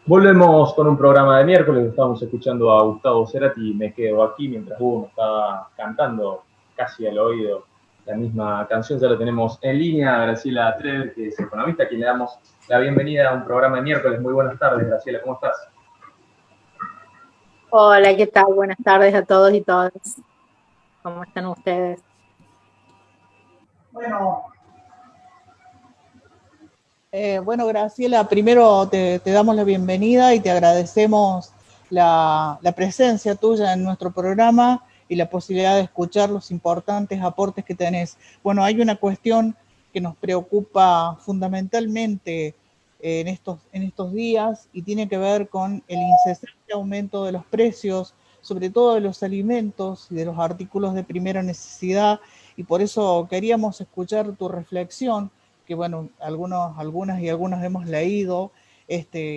Volvemos con un programa de miércoles. Estamos escuchando a Gustavo Cerati y Me Quedo Aquí, mientras Hugo nos estaba cantando casi al oído la misma canción. Ya lo tenemos en línea, Graciela Trever, que es economista, a quien le damos la bienvenida a un programa de miércoles. Muy buenas tardes, Graciela, ¿cómo estás? Hola, ¿qué tal? Buenas tardes a todos y todas. ¿Cómo están ustedes? Bueno, Graciela, primero te damos la bienvenida y te agradecemos la presencia tuya en nuestro programa y la posibilidad de escuchar los importantes aportes que tenés. Bueno, hay una cuestión que nos preocupa fundamentalmente en estos días y tiene que ver con el incesante aumento de los precios, sobre todo de los alimentos y de los artículos de primera necesidad, y por eso queríamos escuchar tu reflexión, que bueno, algunas y algunos hemos leído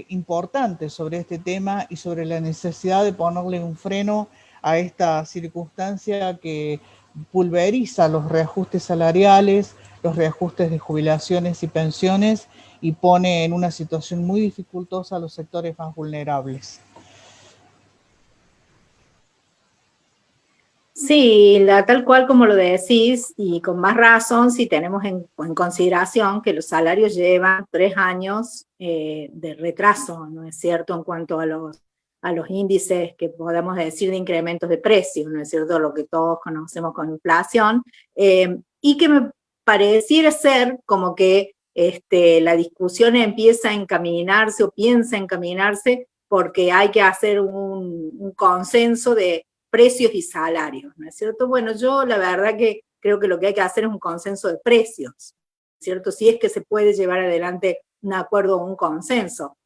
importantes sobre este tema y sobre la necesidad de ponerle un freno a esta circunstancia que pulveriza los reajustes salariales, los reajustes de jubilaciones y pensiones, y pone en una situación muy dificultosa a los sectores más vulnerables. Sí, tal cual como lo decís, y con más razón si tenemos en consideración que los salarios llevan 3 años de retraso, ¿no es cierto?, en cuanto a los índices que podamos decir de incrementos de precios, ¿no es cierto?, lo que todos conocemos como inflación, y que me pareciera ser como que la discusión empieza a encaminarse o piensa encaminarse porque hay que hacer un consenso de precios y salarios, ¿no es cierto? Bueno, yo la verdad que creo que lo que hay que hacer es un consenso de precios, ¿cierto? Si es que se puede llevar adelante un acuerdo o un consenso,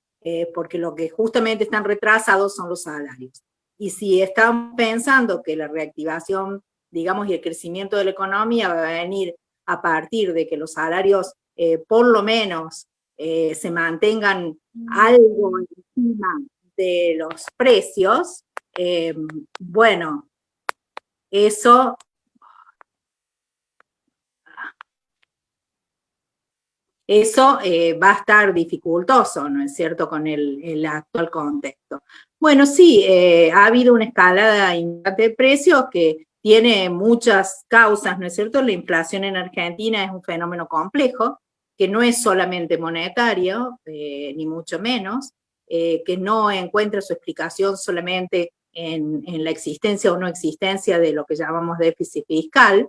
porque lo que justamente están retrasados son los salarios. Y si estamos pensando que la reactivación, digamos, y el crecimiento de la economía va a venir a partir de que los salarios por lo menos se mantengan algo encima de los precios, bueno, eso va a estar dificultoso, ¿no es cierto?, con el actual contexto. Bueno, sí, ha habido una escalada de precios que tiene muchas causas, ¿no es cierto? La inflación en Argentina es un fenómeno complejo, que no es solamente monetario, ni mucho menos, que no encuentra su explicación solamente en la existencia o no existencia de lo que llamamos déficit fiscal,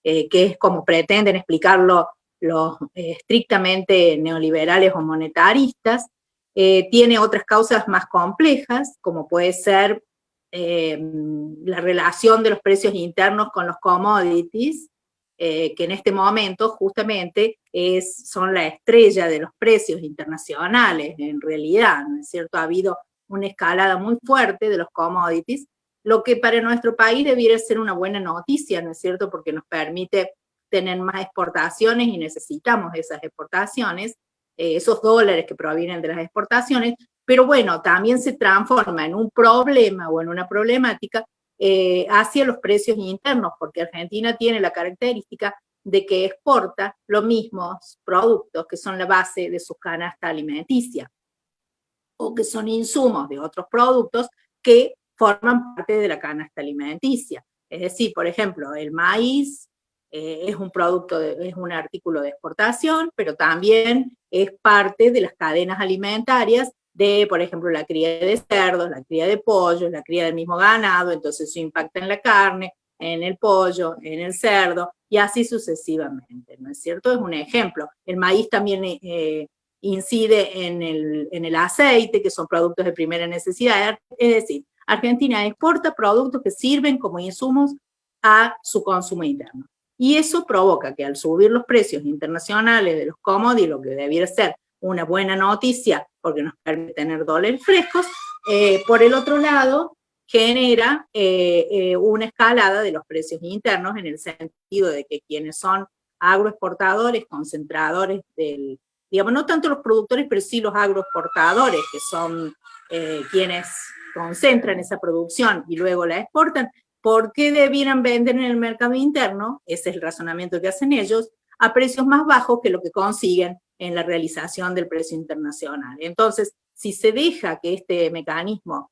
que es como pretenden explicarlo los estrictamente neoliberales o monetaristas. Tiene otras causas más complejas, como puede ser la relación de los precios internos con los commodities, que en este momento justamente son la estrella de los precios internacionales, en realidad, ¿no es cierto? Ha habido una escalada muy fuerte de los commodities, lo que para nuestro país debiera ser una buena noticia, ¿no es cierto? Porque nos permite tener más exportaciones y necesitamos esas exportaciones, esos dólares que provienen de las exportaciones, pero bueno, también se transforma en un problema o en una problemática hacia los precios internos, porque Argentina tiene la característica de que exporta los mismos productos que son la base de su canasta alimenticia, o que son insumos de otros productos que forman parte de la canasta alimenticia. Es decir, por ejemplo, el maíz es un producto, es un artículo de exportación, pero también es parte de las cadenas alimentarias de, por ejemplo, la cría de cerdos, la cría de pollos, la cría del mismo ganado, entonces eso impacta en la carne, en el pollo, en el cerdo, y así sucesivamente, ¿no es cierto? Es un ejemplo. El maíz también incide en el aceite, que son productos de primera necesidad, es decir, Argentina exporta productos que sirven como insumos a su consumo interno. Y eso provoca que al subir los precios internacionales de los commodities, lo que debiera ser una buena noticia porque nos permite tener dólares frescos, por el otro lado genera una escalada de los precios internos en el sentido de que quienes son agroexportadores, concentradores del, digamos, no tanto los productores, pero sí los agroexportadores, que son quienes concentran esa producción y luego la exportan, ¿por qué debieran vender en el mercado interno? Ese es el razonamiento que hacen ellos, a precios más bajos que lo que consiguen en la realización del precio internacional. Entonces, si se deja que este mecanismo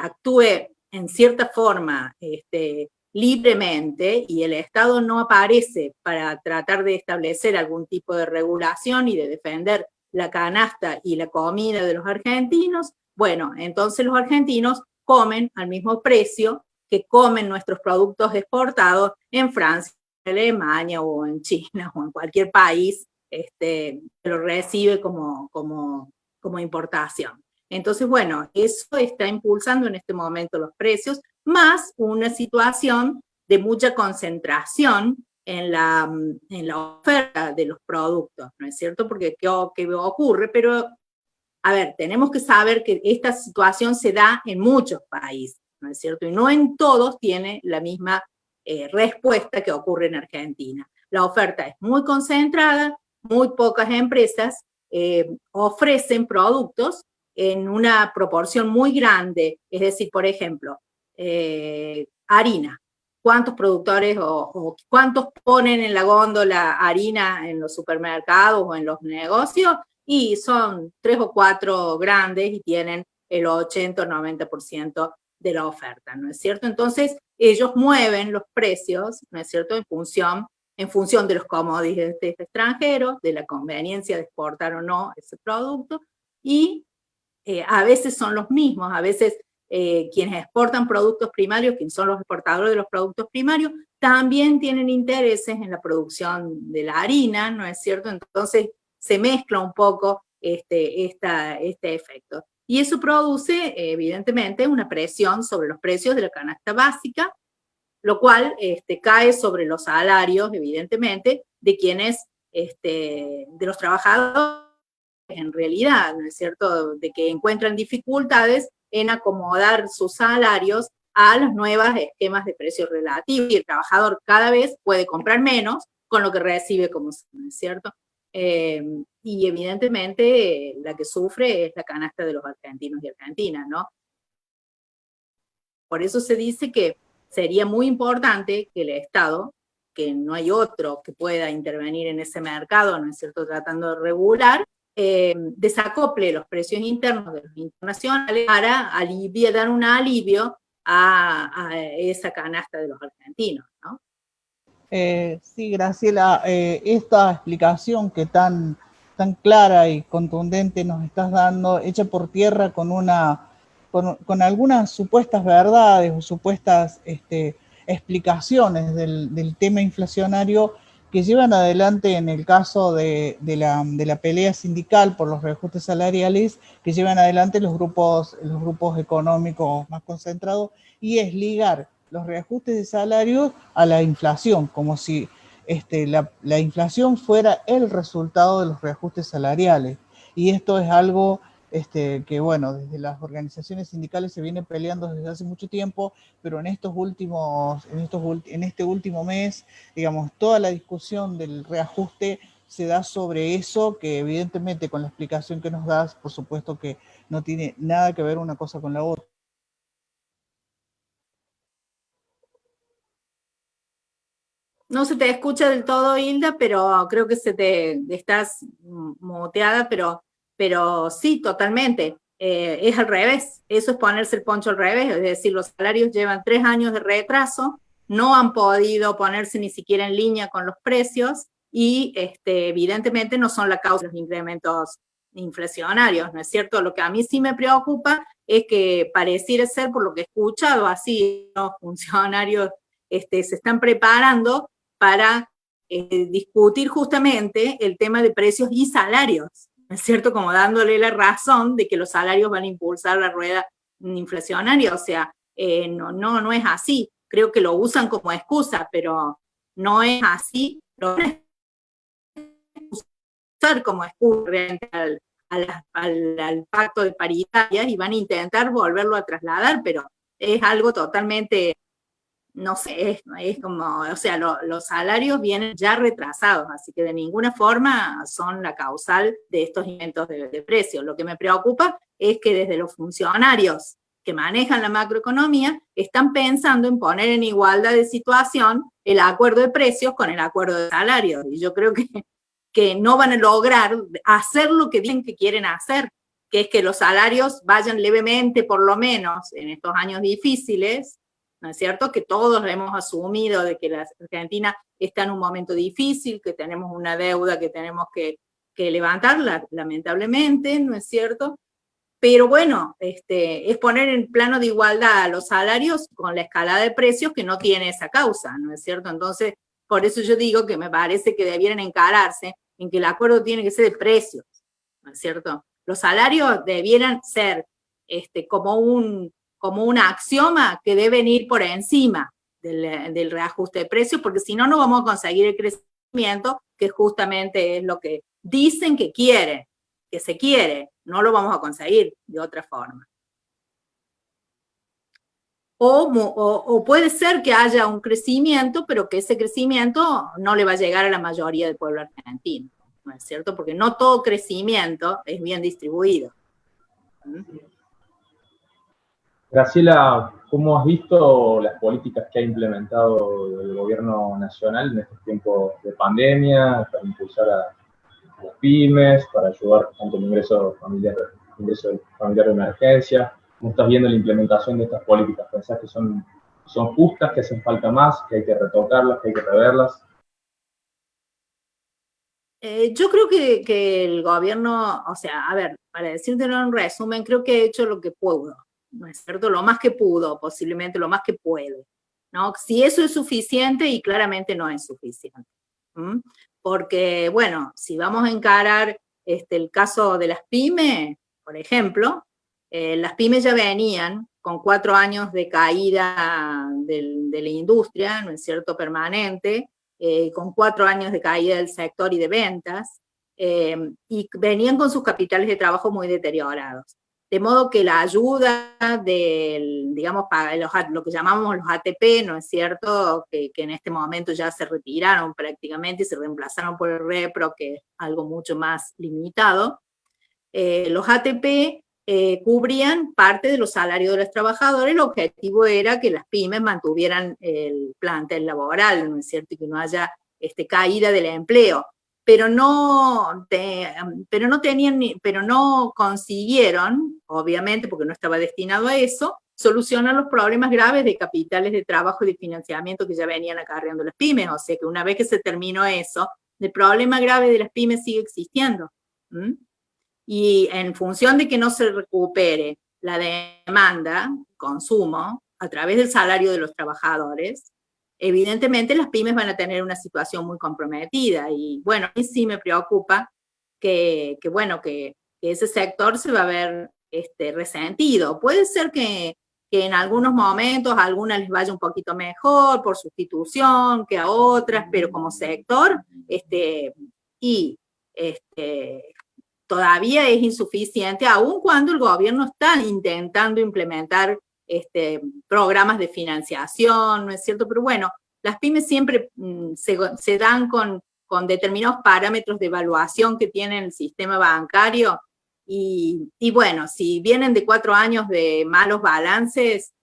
actúe en cierta forma libremente y el Estado no aparece para tratar de establecer algún tipo de regulación y de defender la canasta y la comida de los argentinos, bueno, entonces los argentinos comen al mismo precio que comen nuestros productos exportados en Francia, en Alemania o en China o en cualquier país que lo recibe como importación. Entonces, bueno, eso está impulsando en este momento los precios, más una situación de mucha concentración en la oferta de los productos, ¿no es cierto? Porque ¿qué ocurre? Pero, a ver, tenemos que saber que esta situación se da en muchos países, ¿no es cierto? Y no en todos tiene la misma respuesta que ocurre en Argentina. La oferta es muy concentrada, muy pocas empresas ofrecen productos en una proporción muy grande, es decir, por ejemplo, harina. ¿Cuántos productores o cuántos ponen en la góndola harina en los supermercados o en los negocios? Y son 3 o 4 grandes y tienen el 80 o 90% de la oferta, ¿no es cierto? Entonces, ellos mueven los precios, ¿no es cierto?, en función de los commodities extranjeros, de la conveniencia de exportar o no ese producto, y a veces son los mismos, a veces quienes exportan productos primarios, quienes son los exportadores de los productos primarios, también tienen intereses en la producción de la harina, ¿no es cierto? Entonces se mezcla un poco este efecto. Y eso produce, evidentemente, una presión sobre los precios de la canasta básica, lo cual cae sobre los salarios, evidentemente, de quienes, de los trabajadores, en realidad, ¿no es cierto?, de que encuentran dificultades en acomodar sus salarios a los nuevos esquemas de precios relativos, y el trabajador cada vez puede comprar menos con lo que recibe, como ¿no es cierto? Y evidentemente la que sufre es la canasta de los argentinos y argentinas, ¿no? Por eso se dice que sería muy importante que el Estado, que no hay otro que pueda intervenir en ese mercado, ¿no es cierto?, tratando de regular, desacople los precios internos de los internacionales para dar un alivio a esa canasta de los argentinos, ¿no? Sí, Graciela, esta explicación que tan clara y contundente nos estás dando, hecha por tierra con algunas supuestas verdades o supuestas explicaciones del tema inflacionario que llevan adelante en el caso de la pelea sindical por los reajustes salariales, que llevan adelante los grupos económicos más concentrados, y es ligar los reajustes de salarios a la inflación, como si la inflación fuera el resultado de los reajustes salariales. Y esto es algo que, bueno, desde las organizaciones sindicales se viene peleando desde hace mucho tiempo, pero en este último mes, digamos, toda la discusión del reajuste se da sobre eso, que evidentemente con la explicación que nos das, por supuesto que no tiene nada que ver una cosa con la otra. No se te escucha del todo, Hilda, pero creo que estás muteada, pero sí, totalmente. Es al revés, eso es ponerse el poncho al revés, es decir, los salarios llevan 3 años de retraso, no han podido ponerse ni siquiera en línea con los precios y evidentemente no son la causa de los incrementos inflacionarios, ¿no es cierto? Lo que a mí sí me preocupa es que pareciera ser, por lo que he escuchado, así los funcionarios se están preparando para discutir justamente el tema de precios y salarios, ¿no es cierto? Como dándole la razón de que los salarios van a impulsar la rueda inflacionaria, o sea, no es así. Creo que lo usan como excusa, pero no es así. Lo van a usar como excusa frente al pacto de paritarias y van a intentar volverlo a trasladar, pero es algo totalmente, no sé, es como, o sea, los salarios vienen ya retrasados, así que de ninguna forma son la causal de estos incrementos de precios. Lo que me preocupa es que desde los funcionarios que manejan la macroeconomía están pensando en poner en igualdad de situación el acuerdo de precios con el acuerdo de salarios, y yo creo que que no van a lograr hacer lo que dicen que quieren hacer, que es que los salarios vayan levemente, por lo menos, en estos años difíciles, ¿no es cierto? Que todos hemos asumido de que la Argentina está en un momento difícil, que tenemos una deuda que tenemos que levantarla, lamentablemente, ¿no es cierto? Pero bueno, es poner en plano de igualdad a los salarios con la escalada de precios que no tiene esa causa, ¿no es cierto? Entonces, por eso yo digo que me parece que debieran encararse en que el acuerdo tiene que ser de precios, ¿no es cierto? Los salarios debieran ser como un axioma que deben ir por encima del reajuste de precios, porque si no, no vamos a conseguir el crecimiento, que justamente es lo que dicen que quieren, que se quiere, no lo vamos a conseguir de otra forma. O puede ser que haya un crecimiento, pero que ese crecimiento no le va a llegar a la mayoría del pueblo argentino, ¿no es cierto? Porque no todo crecimiento es bien distribuido. Graciela, ¿cómo has visto las políticas que ha implementado el gobierno nacional en estos tiempos de pandemia para impulsar a las pymes, para ayudar tanto el ingreso familiar de emergencia? ¿Cómo estás viendo la implementación de estas políticas? ¿Pensás que son justas, que hacen falta más, que hay que retocarlas, que hay que reverlas? Yo creo que el gobierno, o sea, a ver, para decírtelo en resumen, creo que ha hecho lo que pudo, ¿no es cierto? Lo más que pudo, posiblemente lo más que puede, ¿no? Si eso es suficiente, y claramente no es suficiente. Porque, bueno, si vamos a encarar el caso de las pymes, por ejemplo, las pymes ya venían con 4 años de caída de la industria, ¿no es cierto?, permanente, con 4 años de caída del sector y de ventas, y venían con sus capitales de trabajo muy deteriorados. De modo que la ayuda digamos, para lo que llamamos los ATP, ¿no es cierto?, que en este momento ya se retiraron prácticamente y se reemplazaron por el REPRO, que es algo mucho más limitado. Los ATP cubrían parte de los salarios de los trabajadores. El objetivo era que las pymes mantuvieran el plantel laboral, ¿no es cierto?, y que no haya caída del empleo. Pero no consiguieron, obviamente, porque no estaba destinado a eso, solucionar los problemas graves de capitales de trabajo y de financiamiento que ya venían acarreando las pymes. O sea que una vez que se terminó eso, el problema grave de las pymes sigue existiendo. Y en función de que no se recupere la demanda, consumo, a través del salario de los trabajadores, evidentemente las pymes van a tener una situación muy comprometida. Y bueno, a mí sí me preocupa que ese sector se va a ver resentido. Puede ser que en algunos momentos a algunas les vaya un poquito mejor por sustitución que a otras, pero como sector, todavía es insuficiente, aun cuando el gobierno está intentando implementar programas de financiación, ¿no es cierto? Pero bueno, las pymes siempre se dan con determinados parámetros de evaluación que tiene el sistema bancario, y bueno, si vienen de 4 años de malos balances,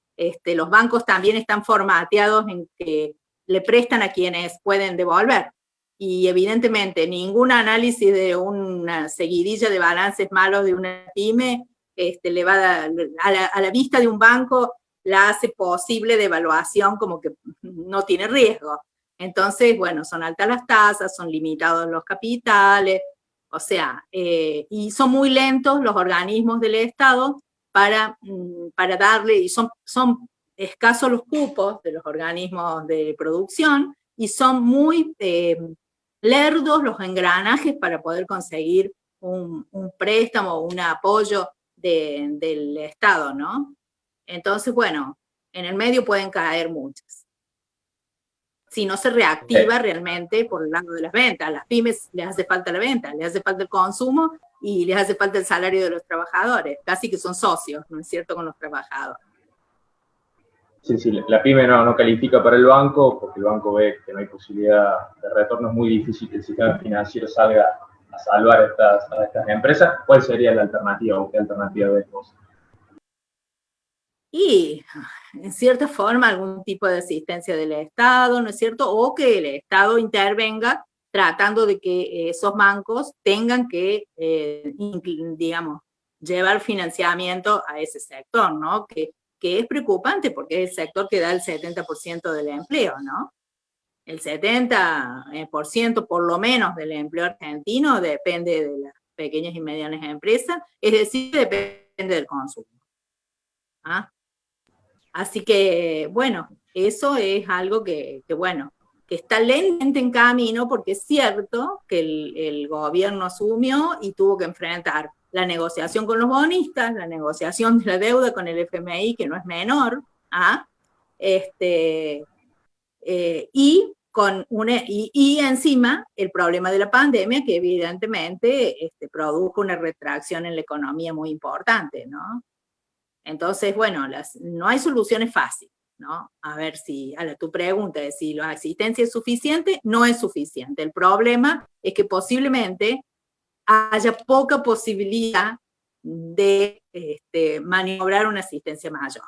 los bancos también están formateados en que le prestan a quienes pueden devolver. Y evidentemente ningún análisis de una seguidilla de balances malos de una pyme le va a la vista de un banco, la hace posible de evaluación como que no tiene riesgo. Entonces, bueno, son altas las tasas, son limitados los capitales, o sea, y son muy lentos los organismos del Estado para darle, y son escasos los cupos de los organismos de producción, y son muy lerdos los engranajes para poder conseguir un préstamo o un apoyo del Estado, ¿no? Entonces, bueno, en el medio pueden caer muchas. Si no se reactiva realmente por el lado de las ventas. A las pymes les hace falta la venta, les hace falta el consumo y les hace falta el salario de los trabajadores. Casi que son socios, ¿no es cierto?, con los trabajadores. Sí, la pyme no califica para el banco porque el banco ve que no hay posibilidad de retorno. Es muy difícil que el sistema financiero salga a salvar a estas empresas. ¿Cuál sería la alternativa o qué alternativa ves vos? Y, en cierta forma, algún tipo de asistencia del Estado, ¿no es cierto? O que el Estado intervenga tratando de que esos bancos tengan que, digamos, llevar financiamiento a ese sector, ¿no? Que es preocupante porque es el sector que da el 70% del empleo, ¿no? El 70% por lo menos del empleo argentino depende de las pequeñas y medianas empresas, es decir, depende del consumo. ¿Ah? Así que, bueno, eso es algo que bueno, que está lentamente en camino, porque es cierto que el gobierno asumió y tuvo que enfrentar la negociación con los bonistas, la negociación de la deuda con el FMI, que no es menor, ¿ah? Y encima el problema de la pandemia, que evidentemente produjo una retracción en la economía muy importante, ¿no? Entonces, bueno, no hay soluciones fáciles, ¿no? A ver si, a tu pregunta de si la asistencia es suficiente, no es suficiente. El problema es que posiblemente haya poca posibilidad de maniobrar una asistencia mayor.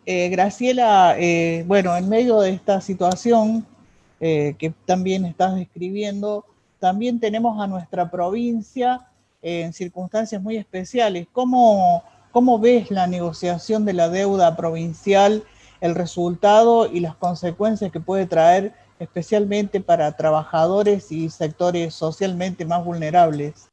Graciela, bueno, en medio de esta situación que también estás describiendo, también tenemos a nuestra provincia en circunstancias muy especiales. ¿Cómo ves la negociación de la deuda provincial, el resultado y las consecuencias que puede traer, especialmente para trabajadores y sectores socialmente más vulnerables?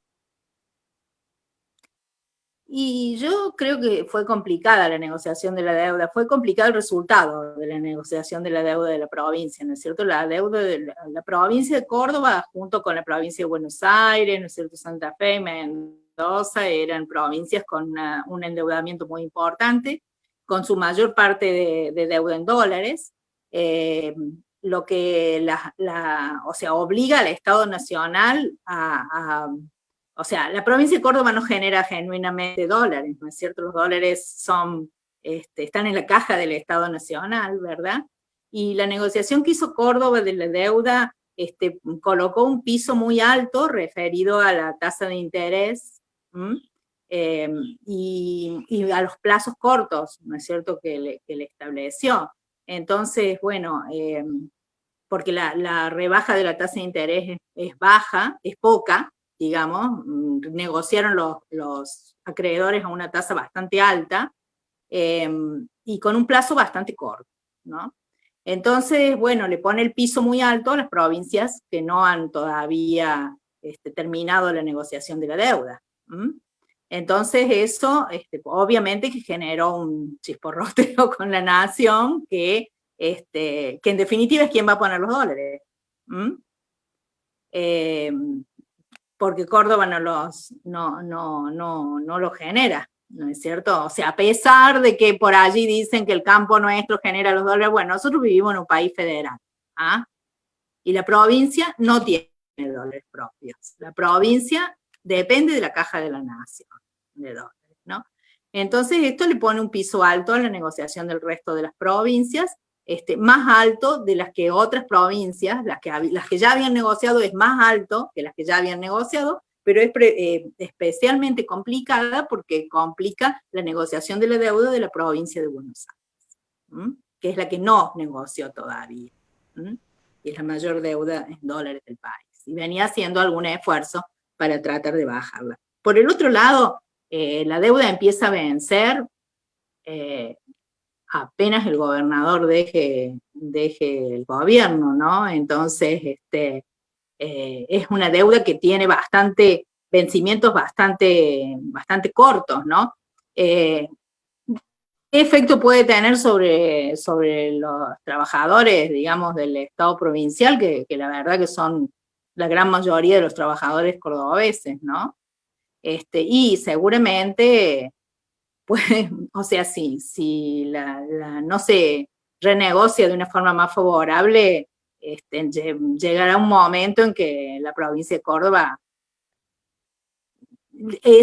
Y yo creo que fue complicada la negociación de la deuda, fue complicado el resultado de la negociación de la deuda de la provincia, ¿no es cierto? La deuda de la provincia de Córdoba, junto con la provincia de Buenos Aires, ¿no es cierto? Santa Fe y Mendoza, eran provincias con un endeudamiento muy importante, con su mayor parte de deuda en dólares, lo que o sea, obliga al Estado Nacional o sea, la provincia de Córdoba no genera genuinamente dólares, ¿no es cierto? Los dólares están en la caja del Estado Nacional, ¿verdad? Y la negociación que hizo Córdoba de la deuda colocó un piso muy alto referido a la tasa de interés y a los plazos cortos, ¿no es cierto?, que le estableció. Entonces, bueno, porque la rebaja de la tasa de interés es baja, es poca, digamos, negociaron los acreedores a una tasa bastante alta y con un plazo bastante corto, ¿no? Entonces, bueno, le pone el piso muy alto a las provincias que no han todavía terminado la negociación de la deuda. Entonces eso, obviamente que generó un chisporroteo con la nación que en definitiva es quien va a poner los dólares. Porque Córdoba no los genera, ¿no es cierto? O sea, a pesar de que por allí dicen que el campo nuestro genera los dólares, bueno, nosotros vivimos en un país federal, ¿ah? Y la provincia no tiene dólares propios. La provincia depende de la caja de la nación de dólares, ¿no? Entonces esto le pone un piso alto a la negociación del resto de las provincias, más alto de las que otras provincias, las que ya habían negociado es más alto que las que ya habían negociado, pero es especialmente complicada porque complica la negociación de la deuda de la provincia de Buenos Aires, que es la que no negoció todavía, y es la mayor deuda en dólares del país, y venía haciendo algún esfuerzo para tratar de bajarla. Por el otro lado, la deuda empieza a vencer apenas el gobernador deje el gobierno, ¿no? Entonces, es una deuda que tiene vencimientos bastante cortos, ¿no? ¿Qué efecto puede tener sobre los trabajadores, digamos, del Estado provincial, que la verdad que son la gran mayoría de los trabajadores cordobeses, ¿no? Y seguramente, pues, o sea, si no se renegocia de una forma más favorable, llegará un momento en que la provincia de Córdoba,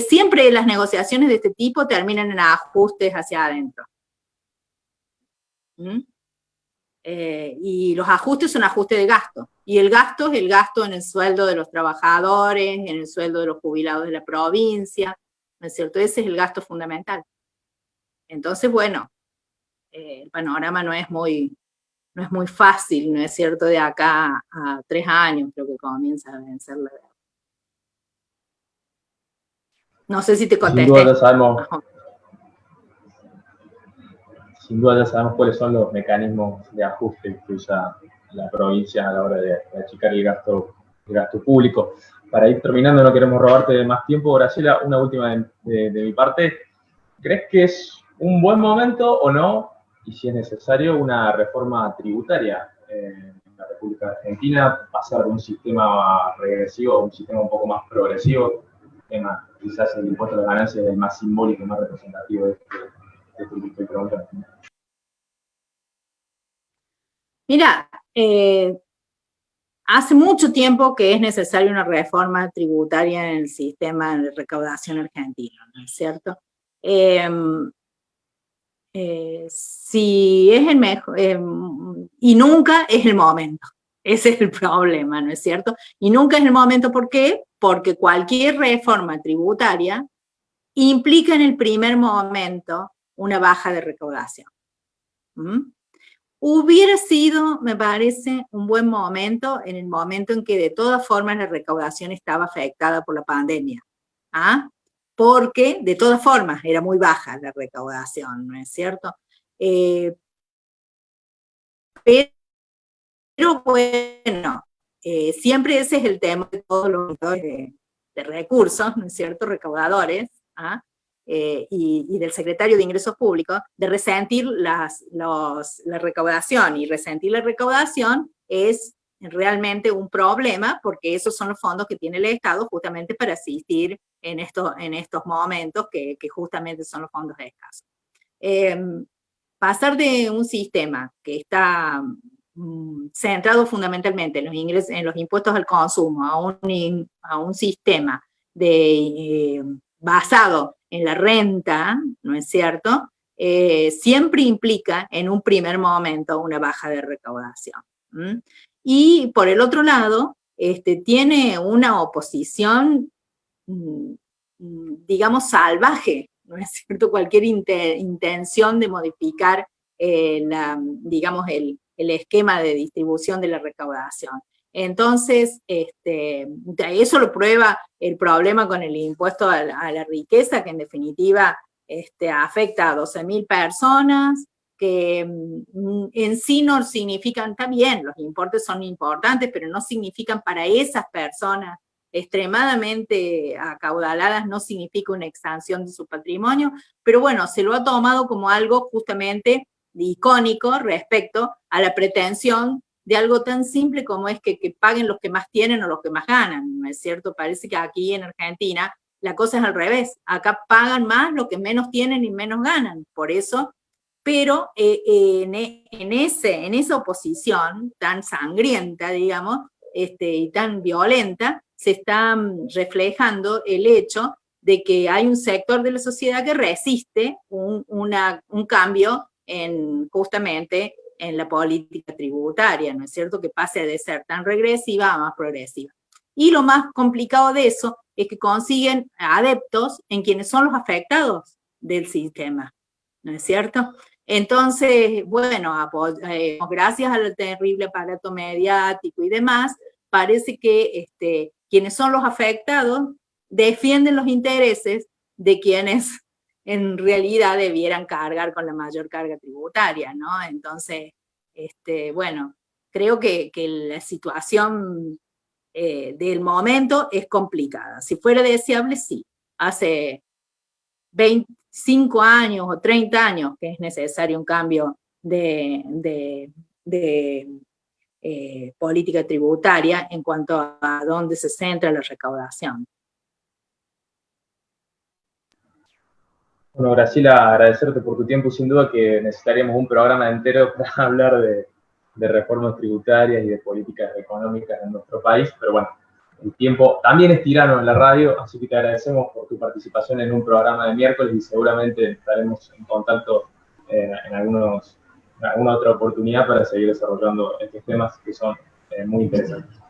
siempre las negociaciones de este tipo terminan en ajustes hacia adentro. Y los ajustes son ajustes de gasto, y el gasto es el gasto en el sueldo de los trabajadores, en el sueldo de los jubilados de la provincia, ¿no es cierto? Ese es el gasto fundamental. Entonces, bueno, el panorama no es muy fácil, ¿no es cierto? De acá a 3 años creo que comienza a vencer la deuda. No sé si te contesté. Sin duda ya sabemos cuáles son los mecanismos de ajuste que usa la provincia a la hora de achicar el gasto público. Para ir terminando, no queremos robarte más tiempo. Graciela, una última de mi parte. ¿Crees que es un buen momento o no, y si es necesario, una reforma tributaria en la República Argentina, pasar de un sistema regresivo a un sistema un poco más progresivo? Quizás el impuesto a las ganancias es el más simbólico y más representativo de este tipo de preguntas. Mira, hace mucho tiempo que es necesaria una reforma tributaria en el sistema de recaudación argentino, ¿no es cierto? Si es el mejor, y nunca es el momento. Ese es el problema, ¿no es cierto? Y nunca es el momento, ¿por qué? Porque cualquier reforma tributaria implica en el primer momento una baja de recaudación. Hubiera sido, me parece, un buen momento en el momento en que de todas formas la recaudación estaba afectada por la pandemia. Porque de todas formas era muy baja la recaudación, ¿no es cierto? Pero bueno, siempre ese es el tema de todos los de recursos, ¿no es cierto?, recaudadores, y del secretario de Ingresos Públicos, de resentir la recaudación, y resentir la recaudación es realmente un problema, porque esos son los fondos que tiene el Estado justamente para asistir en estos momentos que justamente son los fondos escasos. Pasar de un sistema que está centrado fundamentalmente en los impuestos al consumo a un sistema basado en la renta, ¿no es cierto?, siempre implica en un primer momento una baja de recaudación. Y por el otro lado, tiene una oposición, digamos, salvaje, ¿no es cierto?, cualquier intención de modificar, digamos, el esquema de distribución de la recaudación. Entonces, eso lo prueba el problema con el impuesto a la riqueza, que en definitiva afecta a 12.000 personas, que en sí no significan, está bien, los importes son importantes, pero no significan para esas personas extremadamente acaudaladas, no significa una expansión de su patrimonio, pero bueno, se lo ha tomado como algo justamente icónico respecto a la pretensión de algo tan simple como es que paguen los que más tienen o los que más ganan, ¿no es cierto? Parece que aquí en Argentina la cosa es al revés, acá pagan más los que menos tienen y menos ganan, por eso, pero en esa oposición tan sangrienta, digamos, y tan violenta, se está reflejando el hecho de que hay un sector de la sociedad que resiste un cambio justamente en la política tributaria, ¿no es cierto?, que pase de ser tan regresiva a más progresiva. Y lo más complicado de eso es que consiguen adeptos en quienes son los afectados del sistema, ¿no es cierto? Entonces, bueno, gracias al terrible aparato mediático y demás, parece que quienes son los afectados defienden los intereses de quienes en realidad debieran cargar con la mayor carga tributaria, ¿no? Entonces, bueno, creo que la situación del momento es complicada. Si fuera deseable, sí. Hace 25 años o 30 años que es necesario un cambio de política tributaria en cuanto a dónde se centra la recaudación. Bueno, Graciela, agradecerte por tu tiempo. Sin duda que necesitaríamos un programa entero para hablar de reformas tributarias y de políticas económicas en nuestro país, pero bueno, el tiempo también es tirano en la radio, así que te agradecemos por tu participación en un programa de miércoles y seguramente estaremos en contacto en alguna otra oportunidad para seguir desarrollando estos temas que son muy interesantes.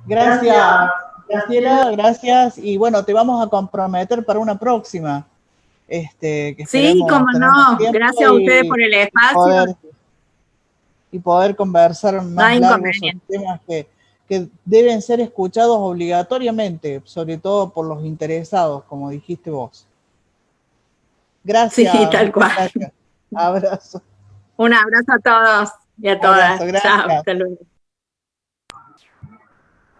Gracias, Graciela, gracias. Y bueno, te vamos a comprometer para una próxima. que Sí, esperemos cómo tener más no. tiempo Gracias a ustedes por el espacio. poder conversar No hay más largo sobre inconveniente. temas que deben ser escuchados obligatoriamente, sobre todo por los interesados, como dijiste vos. Gracias, Sí, tal muchas cual. gracias. Abrazo. Un abrazo a todos y a todas. Abrazo, Chao, gracias. hasta luego.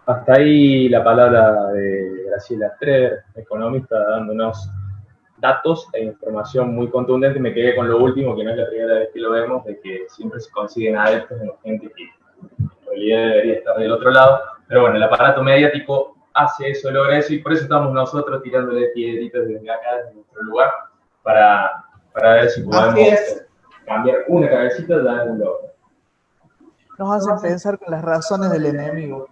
Hasta ahí la palabra de Graciela Streber, economista, dándonos datos e información muy contundente. Me quedé con lo último, que no es la primera vez que lo vemos, de que siempre se consiguen adeptos de la gente que en realidad debería estar del otro lado. Pero bueno, el aparato mediático hace eso, logra eso, y por eso estamos nosotros tirándole piedritas desde acá, desde nuestro lugar, para ver si podemos cambiar una cabecita de algún logro. Nos hacen pensar con las razones del enemigo.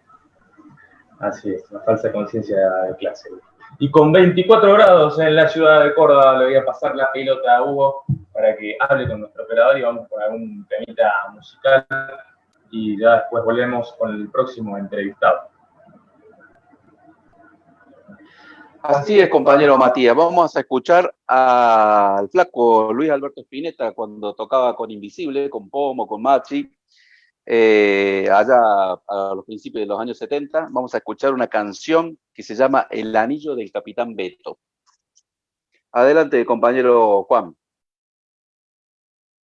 Así es, una falsa conciencia de clase. Y con 24 grados en la ciudad de Córdoba, le voy a pasar la pelota a Hugo para que hable con nuestro operador y vamos con algún temita musical y ya después volvemos con el próximo entrevistado. Así es, compañero Matías. Vamos a escuchar al flaco Luis Alberto Spinetta cuando tocaba con Invisible, con Pomo, con Machi, allá a los principios de los años 70. Vamos a escuchar una canción que se llama El anillo del Capitán Beto. Adelante, compañero Juan.